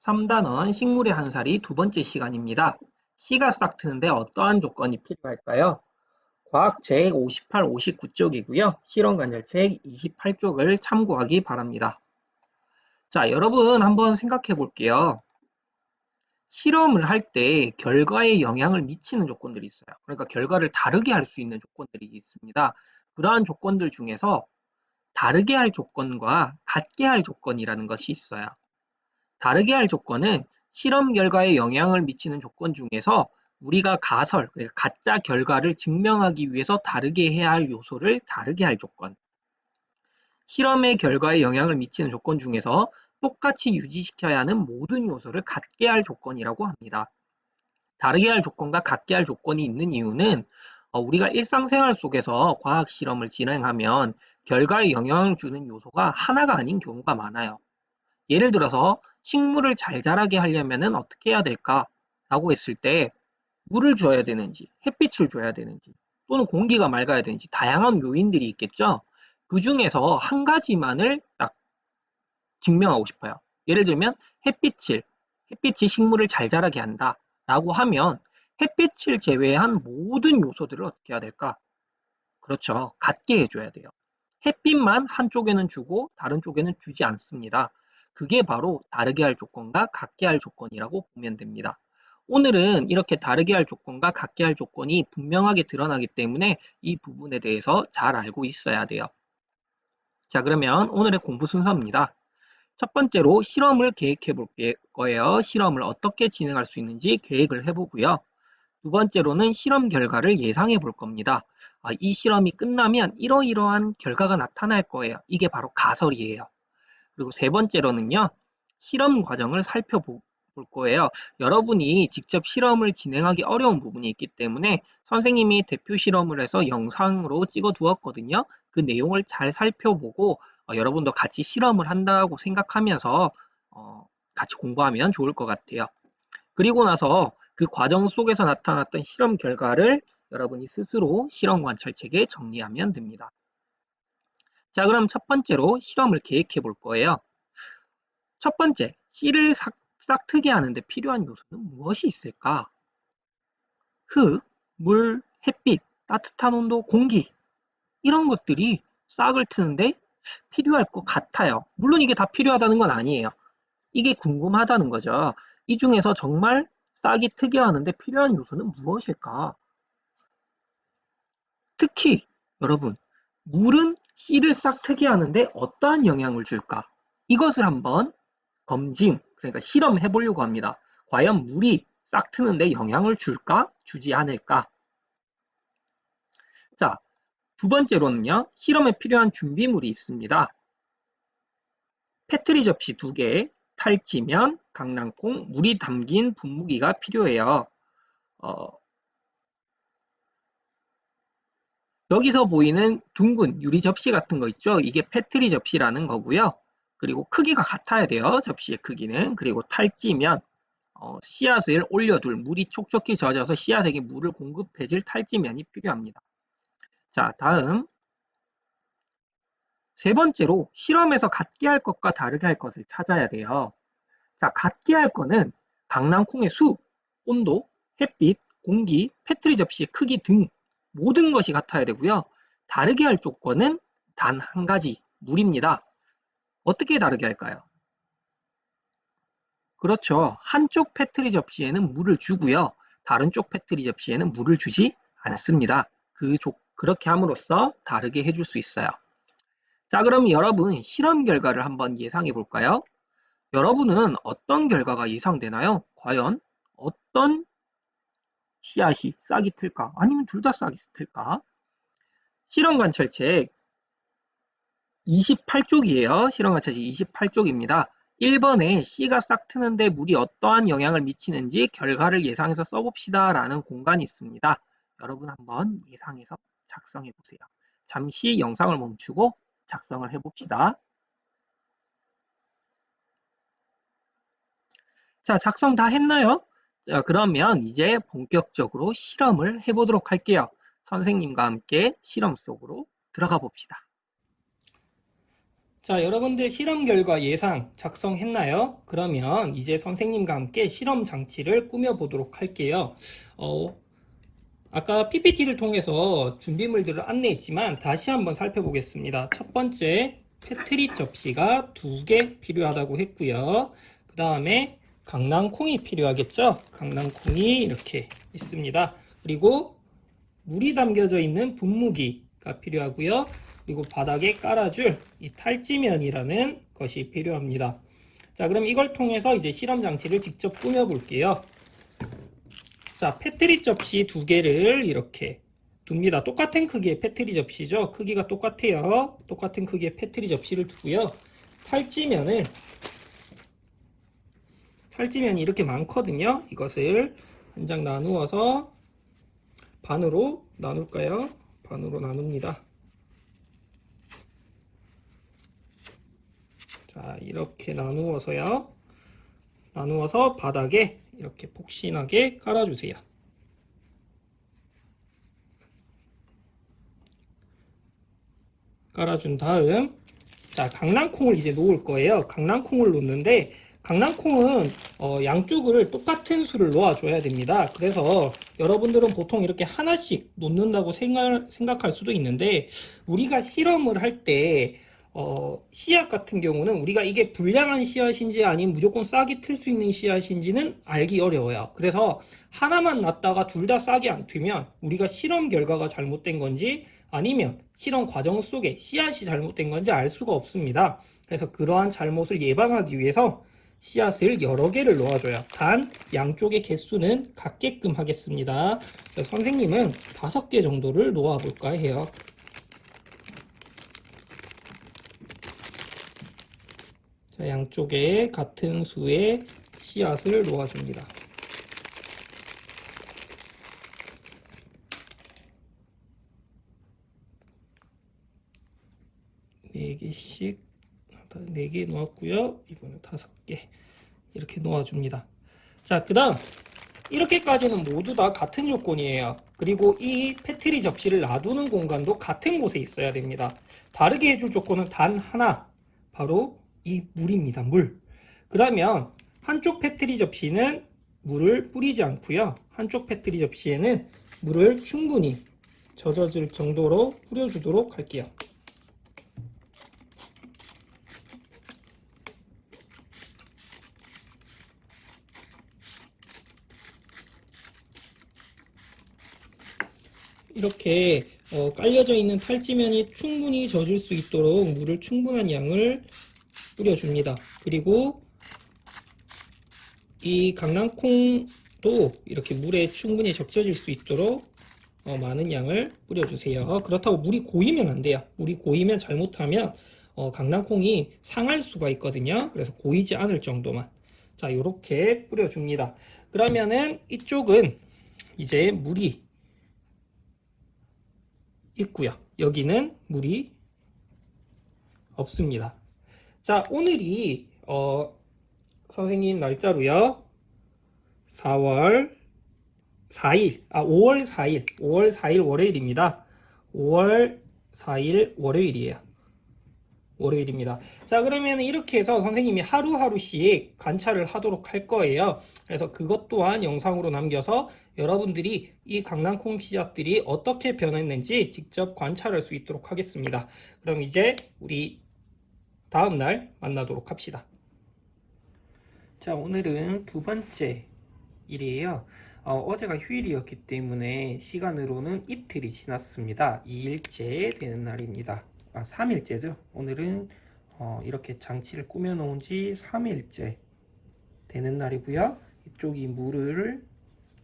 3단원 식물의 한 살이 두 번째 시간입니다. 씨가 싹 트는데 어떠한 조건이 필요할까요? 과학 책 58, 59쪽이고요. 실험 관찰책 28쪽을 참고하기 바랍니다. 자, 여러분 한번 생각해 볼게요. 실험을 할 때 결과에 영향을 미치는 조건들이 있어요. 그러니까 결과를 다르게 할 수 있는 조건들이 있습니다. 그러한 조건들 중에서 다르게 할 조건과 같게 할 조건이라는 것이 있어요. 다르게 할 조건은 실험 결과에 영향을 미치는 조건 중에서 우리가 가설, 그러니까 가짜 결과를 증명하기 위해서 다르게 해야 할 요소를 다르게 할 조건. 실험의 결과에 영향을 미치는 조건 중에서 똑같이 유지시켜야 하는 모든 요소를 같게 할 조건이라고 합니다. 다르게 할 조건과 같게 할 조건이 있는 이유는 우리가 일상생활 속에서 과학 실험을 진행하면 결과에 영향을 주는 요소가 하나가 아닌 경우가 많아요. 예를 들어서 식물을 잘 자라게 하려면 어떻게 해야 될까라고 했을 때 물을 줘야 되는지, 햇빛을 줘야 되는지, 또는 공기가 맑아야 되는지 다양한 요인들이 있겠죠. 그 중에서 한 가지만을 딱 증명하고 싶어요. 예를 들면 햇빛이 식물을 잘 자라게 한다라고 하면 햇빛을 제외한 모든 요소들을 어떻게 해야 될까? 그렇죠. 같게 해줘야 돼요. 햇빛만 한쪽에는 주고 다른 쪽에는 주지 않습니다. 그게 바로 다르게 할 조건과 같게 할 조건이라고 보면 됩니다. 오늘은 이렇게 다르게 할 조건과 같게 할 조건이 분명하게 드러나기 때문에 이 부분에 대해서 잘 알고 있어야 돼요. 자, 그러면 오늘의 공부 순서입니다. 첫 번째로 실험을 계획해 볼 거예요. 실험을 어떻게 진행할 수 있는지 계획을 해보고요. 두 번째로는 실험 결과를 예상해 볼 겁니다. 이 실험이 끝나면 이러이러한 결과가 나타날 거예요. 이게 바로 가설이에요. 그리고 세 번째로는요, 실험 과정을 살펴볼 거예요. 여러분이 직접 실험을 진행하기 어려운 부분이 있기 때문에 선생님이 대표 실험을 해서 영상으로 찍어 두었거든요. 그 내용을 잘 살펴보고 여러분도 같이 실험을 한다고 생각하면서 같이 공부하면 좋을 것 같아요. 그리고 나서 그 과정 속에서 나타났던 실험 결과를 여러분이 스스로 실험 관찰책에 정리하면 됩니다. 자, 그럼 첫 번째로 실험을 계획해 볼 거예요. 첫 번째, 씨를 싹트게 하는데 필요한 요소는 무엇이 있을까? 흙, 물, 햇빛, 따뜻한 온도, 공기 이런 것들이 싹을 트는데 필요할 것 같아요. 물론 이게 다 필요하다는 건 아니에요. 이게 궁금하다는 거죠. 이 중에서 정말 싹이 트게 하는데 필요한 요소는 무엇일까? 특히 여러분, 물은 씨를 싹 트게 하는데 어떠한 영향을 줄까? 이것을 한번 그러니까 실험해 보려고 합니다. 과연 물이 싹 트는데 영향을 줄까? 주지 않을까? 자, 두 번째로는요, 실험에 필요한 준비물이 있습니다. 페트리 접시 2개, 탈지면, 강낭콩, 물이 담긴 분무기가 필요해요. 어, 여기서 보이는 둥근 유리 접시 같은 거 있죠? 이게 페트리 접시라는 거고요. 그리고 크기가 같아야 돼요. 접시의 크기는. 그리고 탈지면, 씨앗을 올려둘 물이 촉촉히 젖어서 씨앗에게 물을 공급해줄 탈지면이 필요합니다. 자, 다음 세 번째로 실험에서 같게 할 것과 다르게 할 것을 찾아야 돼요. 자, 같게 할 거는 강낭콩의 수, 온도, 햇빛, 공기, 페트리 접시의 크기 등 모든 것이 같아야 되고요. 다르게 할 조건은 단 한 가지, 물입니다. 어떻게 다르게 할까요? 그렇죠. 한쪽 페트리 접시에는 물을 주고요. 다른 쪽 페트리 접시에는 물을 주지 않습니다. 그렇게 함으로써 다르게 해줄 수 있어요. 자, 그럼 여러분 실험 결과를 한번 예상해 볼까요? 여러분은 어떤 결과가 예상되나요? 과연 어떤 씨앗이 싹이 틀까? 아니면 둘 다 싹이 틀까? 실험 관찰책 28쪽이에요. 실험 관찰책 28쪽입니다. 1번에 씨가 싹 트는데 물이 어떠한 영향을 미치는지 결과를 예상해서 써봅시다 라는 공간이 있습니다. 여러분 한번 예상해서 작성해 보세요. 잠시 영상을 멈추고 작성을 해봅시다. 자, 작성 다 했나요? 자, 그러면 이제 본격적으로 실험을 해보도록 할게요. 선생님과 함께 실험 속으로 들어가 봅시다. 자, 여러분들 실험 결과 예상 작성했나요? 그러면 이제 선생님과 함께 실험 장치를 꾸며보도록 할게요. 아까 PPT를 통해서 준비물들을 안내했지만 다시 한번 살펴보겠습니다. 첫 번째, 패트리 접시가 2개 필요하다고 했고요. 그 다음에 강낭콩이 필요하겠죠? 강낭콩이 이렇게 있습니다. 그리고 물이 담겨져 있는 분무기가 필요하고요. 그리고 바닥에 깔아줄 이 탈지면이라는 것이 필요합니다. 자, 그럼 이걸 통해서 이제 실험 장치를 직접 꾸며 볼게요. 자, 패트리 접시 2개를 이렇게 둡니다. 똑같은 크기의 패트리 접시죠. 크기가 똑같아요. 똑같은 크기의 패트리 접시를 두고요. 탈지면이 이렇게 많거든요. 이것을 한 장 나누어서 반으로 나눌까요? 반으로 나눕니다. 자, 이렇게 나누어서 바닥에 이렇게 폭신하게 깔아주세요. 깔아준 다음, 자, 강낭콩을 이제 놓을 거예요. 강낭콩을 놓는데, 강낭콩은 양쪽을 똑같은 수를 놓아줘야 됩니다. 그래서 여러분들은 보통 이렇게 하나씩 놓는다고 생각할 수도 있는데, 우리가 실험을 할 때 씨앗 같은 경우는 우리가 이게 불량한 씨앗인지 아니면 무조건 싹이 틀 수 있는 씨앗인지는 알기 어려워요. 그래서 하나만 놨다가 둘 다 싹이 안 트면 우리가 실험 결과가 잘못된 건지 아니면 실험 과정 속에 씨앗이 잘못된 건지 알 수가 없습니다. 그래서 그러한 잘못을 예방하기 위해서 씨앗을 여러 개를 놓아줘요. 단 양쪽의 개수는 같게끔 하겠습니다. 선생님은 5개 정도를 놓아볼까 해요. 자, 양쪽에 같은 수의 씨앗을 놓아줍니다. 네 개씩, 4개 놓았고요. 이번엔 5개 이렇게 놓아줍니다. 자, 그 다음 이렇게까지는 모두 다 같은 조건이에요. 그리고 이 패트리 접시를 놔두는 공간도 같은 곳에 있어야 됩니다. 다르게 해줄 조건은 단 하나, 바로 이 물입니다. 물. 그러면 한쪽 패트리 접시는 물을 뿌리지 않고요. 한쪽 패트리 접시에는 물을 충분히 젖어질 정도로 뿌려주도록 할게요. 이렇게 깔려져 있는 탈지면이 충분히 젖을 수 있도록 물을 충분한 양을 뿌려줍니다. 그리고 이 강낭콩도 이렇게 물에 충분히 적셔질 수 있도록 많은 양을 뿌려주세요. 그렇다고 물이 고이면 안 돼요. 물이 고이면 잘못하면 강낭콩이 상할 수가 있거든요. 그래서 고이지 않을 정도만. 자, 이렇게 뿌려줍니다. 그러면은 이쪽은 이제 물이 있고요. 여기는 물이 없습니다. 자, 오늘이 선생님 날짜로요. 5월 4일 월요일입니다. 5월 4일 월요일이에요. 월요일입니다. 자, 그러면 이렇게 해서 선생님이 하루하루씩 관찰을 하도록 할 거예요. 그래서 그것 또한 영상으로 남겨서 여러분들이 이 강낭콩 씨앗들이 어떻게 변했는지 직접 관찰할 수 있도록 하겠습니다. 그럼 이제 우리 다음날 만나도록 합시다. 자, 오늘은 2번째 일이에요. 어제가 휴일이었기 때문에 시간으로는 이틀이 지났습니다. 2일째 되는 날입니다. 3일째죠. 오늘은 이렇게 장치를 꾸며 놓은 지 3일째 되는 날이고요. 이쪽이 물을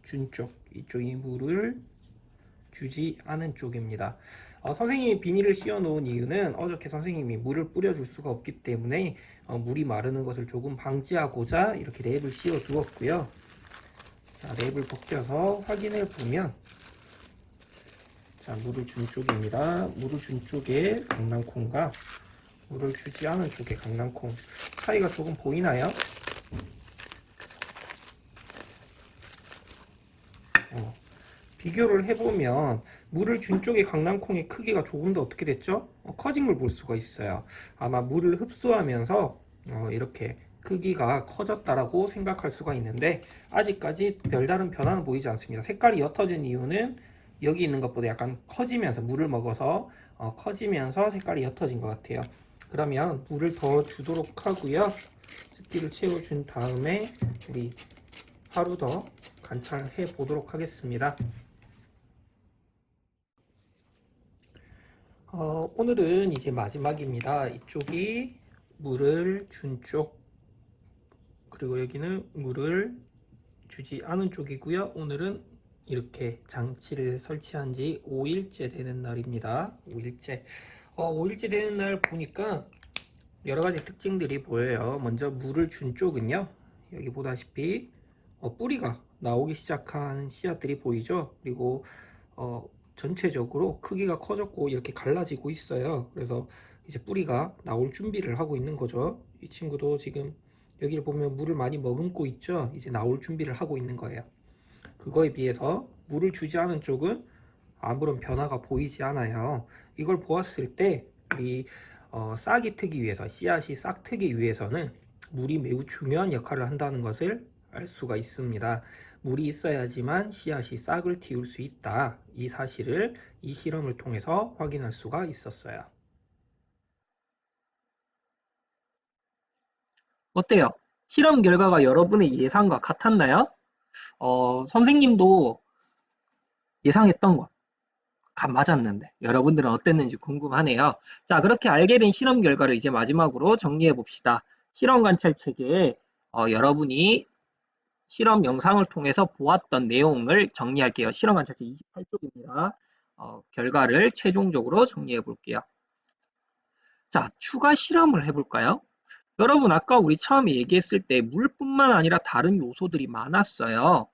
준 쪽, 이쪽이 물을 주지 않은 쪽입니다. 선생님이 비닐을 씌워 놓은 이유는 어저께 선생님이 물을 뿌려줄 수가 없기 때문에 물이 마르는 것을 조금 방지하고자 이렇게 랩을 씌워 두었고요. 자, 랩을 벗겨서 확인해 보면, 자, 물을 준 쪽입니다. 물을 준 쪽에 강낭콩과 물을 주지 않은 쪽에 강낭콩 차이가 조금 보이나요? 비교를 해보면 물을 준 쪽의 강낭콩의 크기가 조금 더 어떻게 됐죠? 커진 걸 볼 수가 있어요. 아마 물을 흡수하면서 이렇게 크기가 커졌다라고 생각할 수가 있는데 아직까지 별다른 변화는 보이지 않습니다. 색깔이 옅어진 이유는 여기 있는 것보다 약간 커지면서 물을 먹어서 커지면서 색깔이 옅어진 것 같아요. 그러면 물을 더 주도록 하고요. 습기를 채워준 다음에 우리 하루 더 관찰해 보도록 하겠습니다. 오늘은 이제 마지막입니다. 이쪽이 물을 준 쪽, 그리고 여기는 물을 주지 않은 쪽이고요. 오늘은 이렇게 장치를 설치한 지 5일째 되는 날입니다. 5일째. 5일째 되는 날 보니까 여러 가지 특징들이 보여요. 먼저 물을 준 쪽은요. 여기 보다시피 뿌리가 나오기 시작한 씨앗들이 보이죠. 그리고 전체적으로 크기가 커졌고 이렇게 갈라지고 있어요. 그래서 이제 뿌리가 나올 준비를 하고 있는 거죠. 이 친구도 지금 여기를 보면 물을 많이 머금고 있죠. 이제 나올 준비를 하고 있는 거예요. 그거에 비해서 물을 주지 않은 쪽은 아무런 변화가 보이지 않아요. 이걸 보았을 때 우리 싹이 트기 위해서, 씨앗이 싹 트기 위해서는 물이 매우 중요한 역할을 한다는 것을 알 수가 있습니다. 물이 있어야지만 씨앗이 싹을 틔울 수 있다. 이 사실을 이 실험을 통해서 확인할 수가 있었어요. 어때요? 실험 결과가 여러분의 예상과 같았나요? 선생님도 예상했던 것 맞았는데 여러분들은 어땠는지 궁금하네요. 자, 그렇게 알게 된 실험 결과를 이제 마지막으로 정리해 봅시다. 실험 관찰 책에 여러분이 실험 영상을 통해서 보았던 내용을 정리할게요. 실험 관찰 책 28쪽입니다. 결과를 최종적으로 정리해 볼게요. 자, 추가 실험을 해볼까요? 여러분, 아까 우리 처음에 얘기했을 때 물뿐만 아니라 다른 요소들이 많았어요.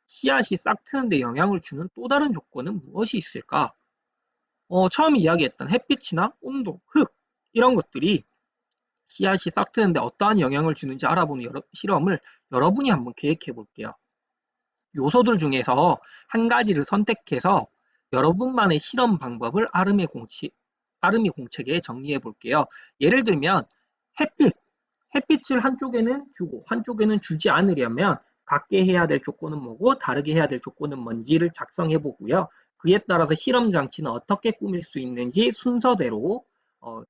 씨앗이 싹 트는데 영향을 주는 또 다른 조건은 무엇이 있을까? 처음 이야기했던 햇빛이나 온도, 흙 이런 것들이 씨앗이 싹 트는데 어떠한 영향을 주는지 알아보는 실험을 여러분이 한번 계획해 볼게요. 요소들 중에서 한 가지를 선택해서 여러분만의 실험 방법을 아름이 공책에 정리해 볼게요. 예를 들면 햇빛, 햇빛을 한쪽에는 주고 한쪽에는 주지 않으려면 같게 해야 될 조건은 뭐고 다르게 해야 될 조건은 뭔지를 작성해 보고요. 그에 따라서 실험 장치는 어떻게 꾸밀 수 있는지 순서대로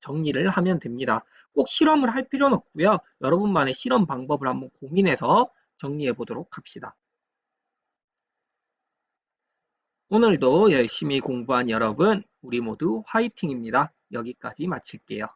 정리를 하면 됩니다. 꼭 실험을 할 필요는 없고요. 여러분만의 실험 방법을 한번 고민해서 정리해 보도록 합시다. 오늘도 열심히 공부한 여러분, 우리 모두 화이팅입니다. 여기까지 마칠게요.